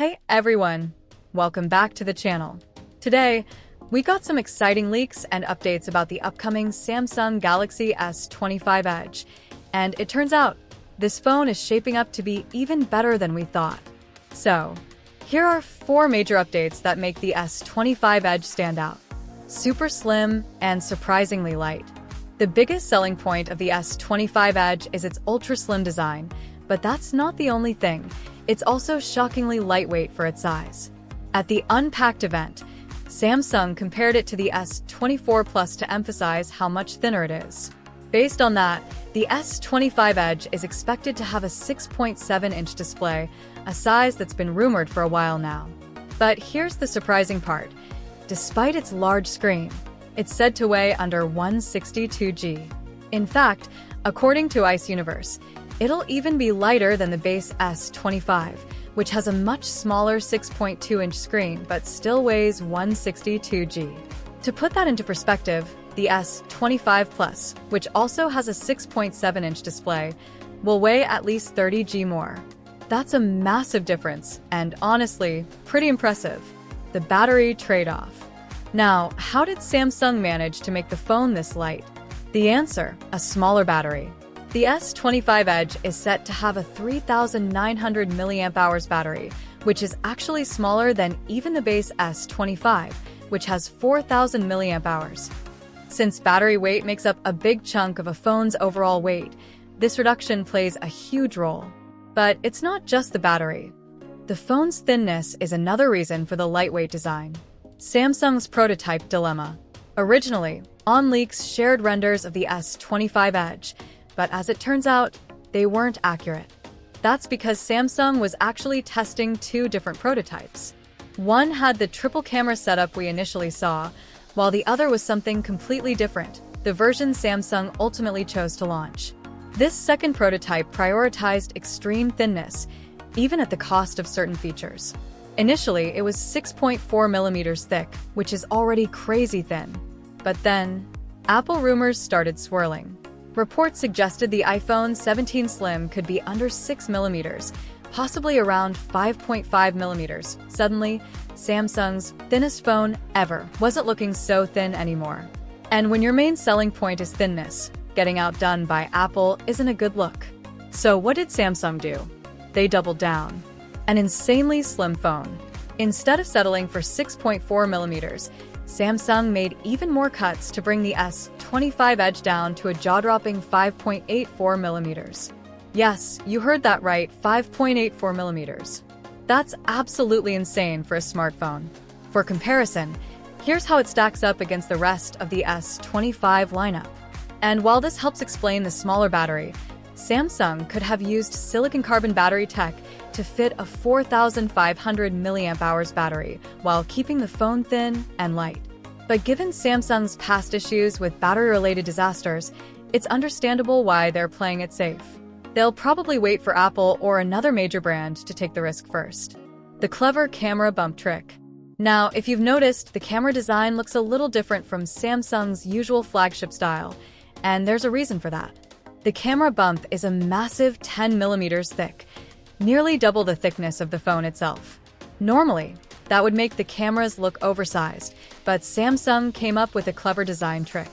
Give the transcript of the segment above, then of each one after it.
Hey everyone, welcome back to the channel. Today, we got some exciting leaks and updates about the upcoming Samsung Galaxy S25 Edge, and it turns out this phone is shaping up to be even better than we thought. So, here are 4 major updates that make the S25 Edge stand out. Super slim and surprisingly light. The biggest selling point of the S25 Edge is its ultra-slim design, but that's not the only thing. It's also shockingly lightweight for its size. At the Unpacked event, Samsung compared it to the S24 Plus to emphasize how much thinner it is. Based on that, the S25 Edge is expected to have a 6.7-inch display, a size that's been rumored for a while now. But here's the surprising part. Despite its large screen, it's said to weigh under 162 g. In fact, according to Ice Universe, it'll even be lighter than the base S25, which has a much smaller 6.2-inch screen but still weighs 162 g. To put that into perspective, the S25 Plus, which also has a 6.7-inch display, will weigh at least 30 g more. That's a massive difference, and honestly, pretty impressive. The battery trade-off. Now, how did Samsung manage to make the phone this light? The answer: a smaller battery. The S25 Edge is set to have a 3,900 mAh battery, which is actually smaller than even the base S25, which has 4,000 mAh. Since battery weight makes up a big chunk of a phone's overall weight, this reduction plays a huge role. But it's not just the battery. The phone's thinness is another reason for the lightweight design. Samsung's prototype dilemma. Originally, OnLeaks shared renders of the S25 Edge, but as it turns out, they weren't accurate. That's because Samsung was actually testing 2 different prototypes. One had the triple camera setup we initially saw, while the other was something completely different, the version Samsung ultimately chose to launch. This second prototype prioritized extreme thinness, even at the cost of certain features. Initially, it was 6.4 millimeters thick, which is already crazy thin. But then, Apple rumors started swirling. Reports suggested the iPhone 17 Slim could be under 6 millimeters, possibly around 5.5 millimeters. Suddenly, Samsung's thinnest phone ever wasn't looking so thin anymore. And when your main selling point is thinness, getting outdone by Apple isn't a good look. So what did Samsung do? They doubled down. An insanely slim phone. Instead of settling for 6.4 millimeters, Samsung made even more cuts to bring the S25 Edge down to a jaw-dropping 5.84 millimeters. Yes, you heard that right, 5.84 millimeters. That's absolutely insane for a smartphone. For comparison, here's how it stacks up against the rest of the S25 lineup. And while this helps explain the smaller battery, Samsung could have used silicon carbon battery tech to fit a 4,500 mAh battery while keeping the phone thin and light. But given Samsung's past issues with battery-related disasters, it's understandable why they're playing it safe. They'll probably wait for Apple or another major brand to take the risk first. The clever camera bump trick. Now, if you've noticed, the camera design looks a little different from Samsung's usual flagship style, and there's a reason for that. The camera bump is a massive 10 millimeters thick, nearly double the thickness of the phone itself. Normally, that would make the cameras look oversized, but Samsung came up with a clever design trick.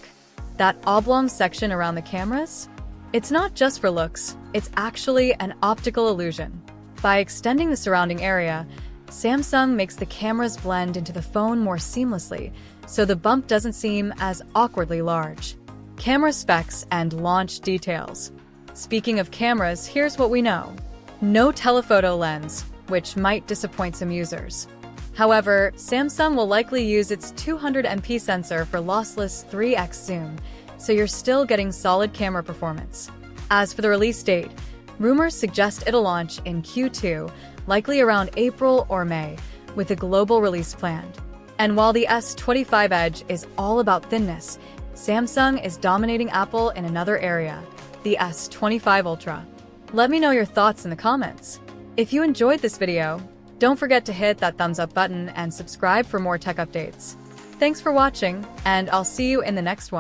That oblong section around the cameras? It's not just for looks, it's actually an optical illusion. By extending the surrounding area, Samsung makes the cameras blend into the phone more seamlessly, so the bump doesn't seem as awkwardly large. Camera specs and launch details. Speaking of cameras, here's what we know. No telephoto lens, which might disappoint some users. However, Samsung will likely use its 200MP sensor for lossless 3x zoom, so you're still getting solid camera performance. As for the release date, rumors suggest it'll launch in Q2, likely around April or May, with a global release planned. And while the S25 Edge is all about thinness, Samsung is dominating Apple in another area, the S25 Ultra. Let me know your thoughts in the comments. If you enjoyed this video, don't forget to hit that thumbs up button and subscribe for more tech updates. Thanks for watching, and I'll see you in the next one.